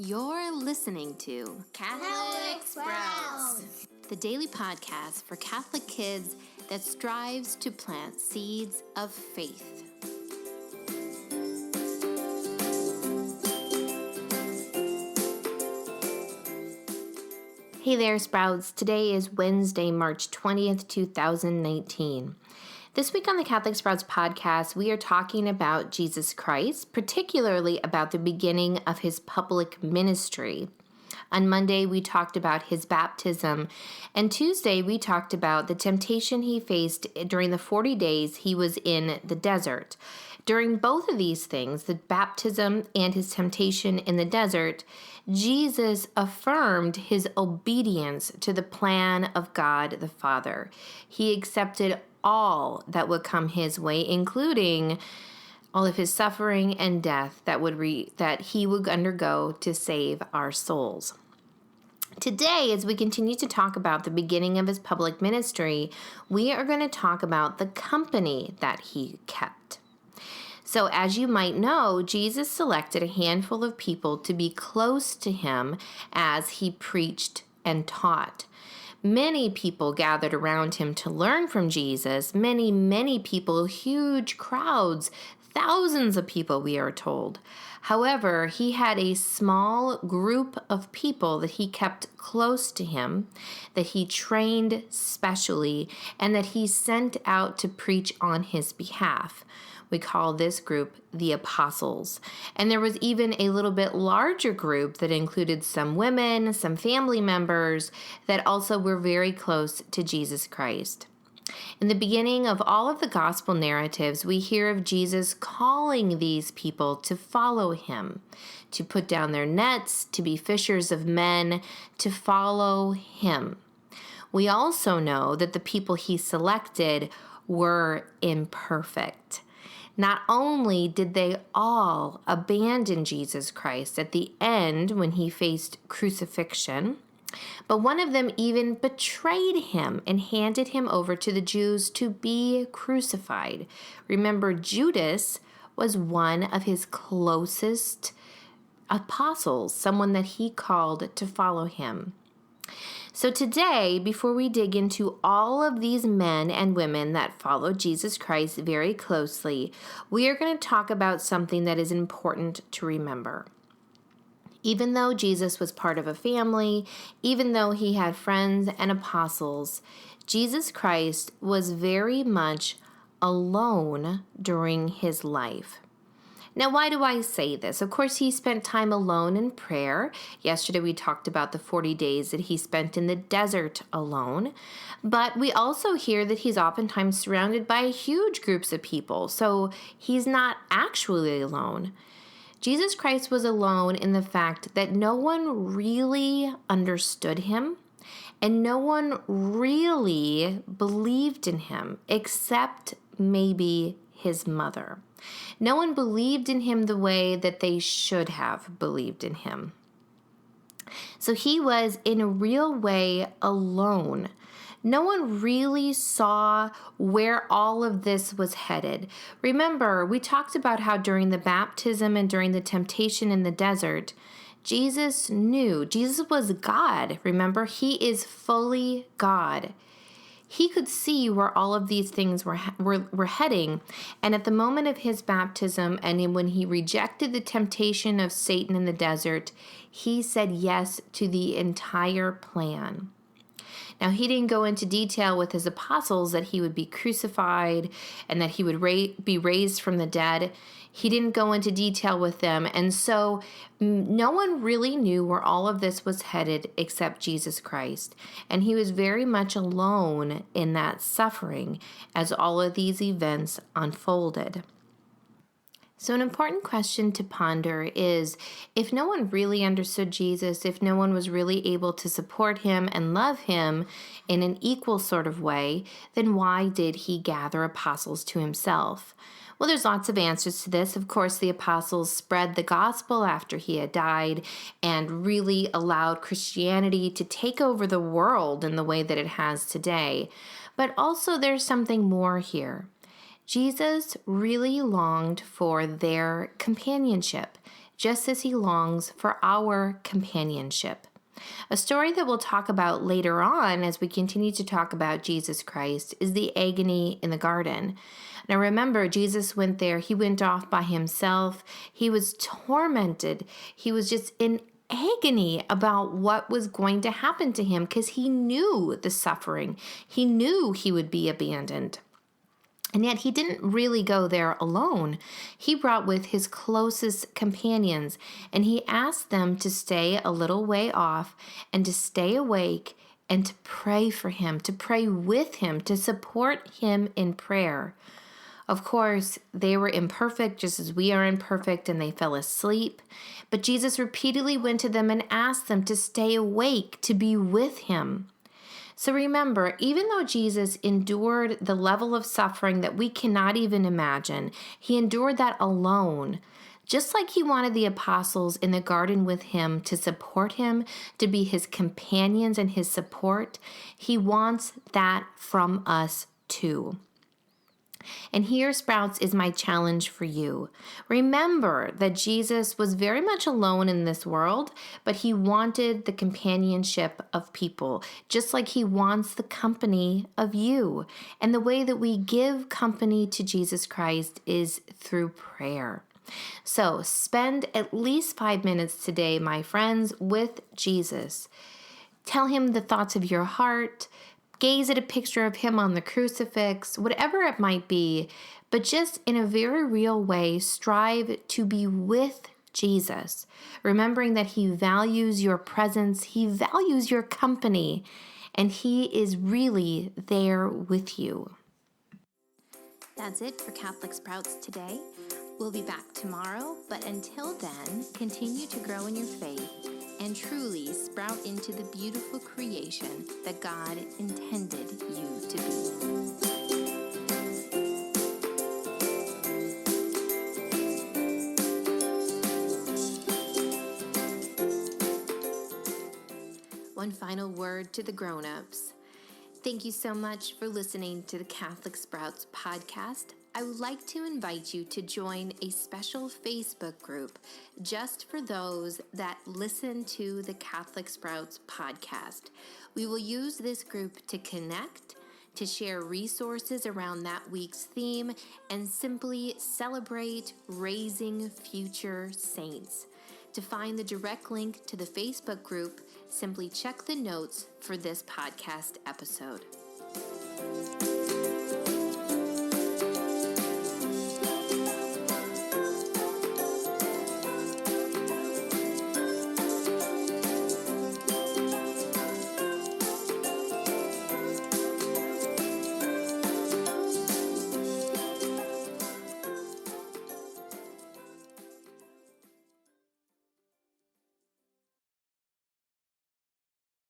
You're listening to Catholic Sprouts, the daily podcast for Catholic kids that strives to plant seeds of faith. Hey there, Sprouts. Today is Wednesday, March 20th, 2019. This week on the Catholic Sprouts podcast, we are talking about Jesus Christ, particularly about the beginning of his public ministry. On Monday, we talked about his baptism, and Tuesday, we talked about the temptation he faced during the 40 days he was in the desert. During both of these things, the baptism and his temptation in the desert, Jesus affirmed his obedience to the plan of God the Father. He accepted all that would come his way, including all of his suffering and death that he would undergo to save our souls. Today, as we continue to talk about the beginning of his public ministry, we are going to talk about the company that he kept. So as you might know, Jesus selected a handful of people to be close to him as he preached and taught. Many people gathered around him to learn from Jesus. Many people, huge crowds, thousands of people, we are told. However, he had a small group of people that he kept close to him, that he trained specially, and that he sent out to preach on his behalf. We call this group the Apostles. And there was even a little bit larger group that included some women, some family members that also were very close to Jesus Christ. In the beginning of all of the gospel narratives, we hear of Jesus calling these people to follow him, to put down their nets, to be fishers of men, to follow him. We also know that the people he selected were imperfect. Not only did they all abandon Jesus Christ at the end when he faced crucifixion, but one of them even betrayed him and handed him over to the Jews to be crucified. Remember, Judas was one of his closest apostles, someone that he called to follow him. So today, before we dig into all of these men and women that followed Jesus Christ very closely, we are going to talk about something that is important to remember. Even though Jesus was part of a family, even though he had friends and apostles, Jesus Christ was very much alone during his life. Now, why do I say this? Of course, he spent time alone in prayer. Yesterday, we talked about the 40 days that he spent in the desert alone. But we also hear that he's oftentimes surrounded by huge groups of people. So he's not actually alone. Jesus Christ was alone in the fact that no one really understood him and no one really believed in him except maybe his mother. No one believed in him the way that they should have believed in him. So he was in a real way alone. No one really saw where all of this was headed. Remember, we talked about how during the baptism and during the temptation in the desert, Jesus knew. Jesus was God. Remember, he is fully God. He could see where all of these things were heading. And at the moment of his baptism and when he rejected the temptation of Satan in the desert, he said yes to the entire plan. Now, he didn't go into detail with his apostles that he would be crucified and that he would be raised from the dead. He didn't go into detail with them. And so no one really knew where all of this was headed except Jesus Christ. And he was very much alone in that suffering as all of these events unfolded. So an important question to ponder is, if no one really understood Jesus, if no one was really able to support him and love him in an equal sort of way, then why did he gather apostles to himself? Well, there's lots of answers to this. Of course, the apostles spread the gospel after he had died and really allowed Christianity to take over the world in the way that it has today. But also there's something more here. Jesus really longed for their companionship. just as he longs for our companionship. A story that we'll talk about later on as we continue to talk about Jesus Christ is the agony in the garden. Now remember, Jesus went there. He went off by himself. He was tormented. He was just in agony about what was going to happen to him because he knew the suffering. He knew he would be abandoned. And yet he didn't really go there alone. He brought with his closest companions, and he asked them to stay a little way off and to stay awake and to pray for him, to pray with him, to support him in prayer. Of course, they were imperfect just as we are imperfect, and they fell asleep. But Jesus repeatedly went to them and asked them to stay awake, to be with him. So remember, even though Jesus endured the level of suffering that we cannot even imagine, he endured that alone. Just like he wanted the apostles in the garden with him to support him, to be his companions and his support, he wants that from us too. And here, Sprouts, is my challenge for you. Remember that Jesus was very much alone in this world, but he wanted the companionship of people, just like he wants the company of you. And the way that we give company to Jesus Christ is through prayer. So spend at least 5 minutes today, my friends, with Jesus. Tell him the thoughts of your heart. Gaze at a picture of him on the crucifix, whatever it might be, but just in a very real way, strive to be with Jesus, remembering that he values your presence, he values your company, and he is really there with you. That's it for Catholic Sprouts today. We'll be back tomorrow, but until then, continue to grow in your faith and truly sprout into the beautiful creation that God intended you to be. One final word to the grown-ups. Thank you so much for listening to the Catholic Sprouts podcast. I would like to invite you to join a special Facebook group just for those that listen to the Catholic Sprouts podcast. We will use this group to connect, to share resources around that week's theme, and simply celebrate raising future saints. To find the direct link to the Facebook group, simply check the notes for this podcast episode.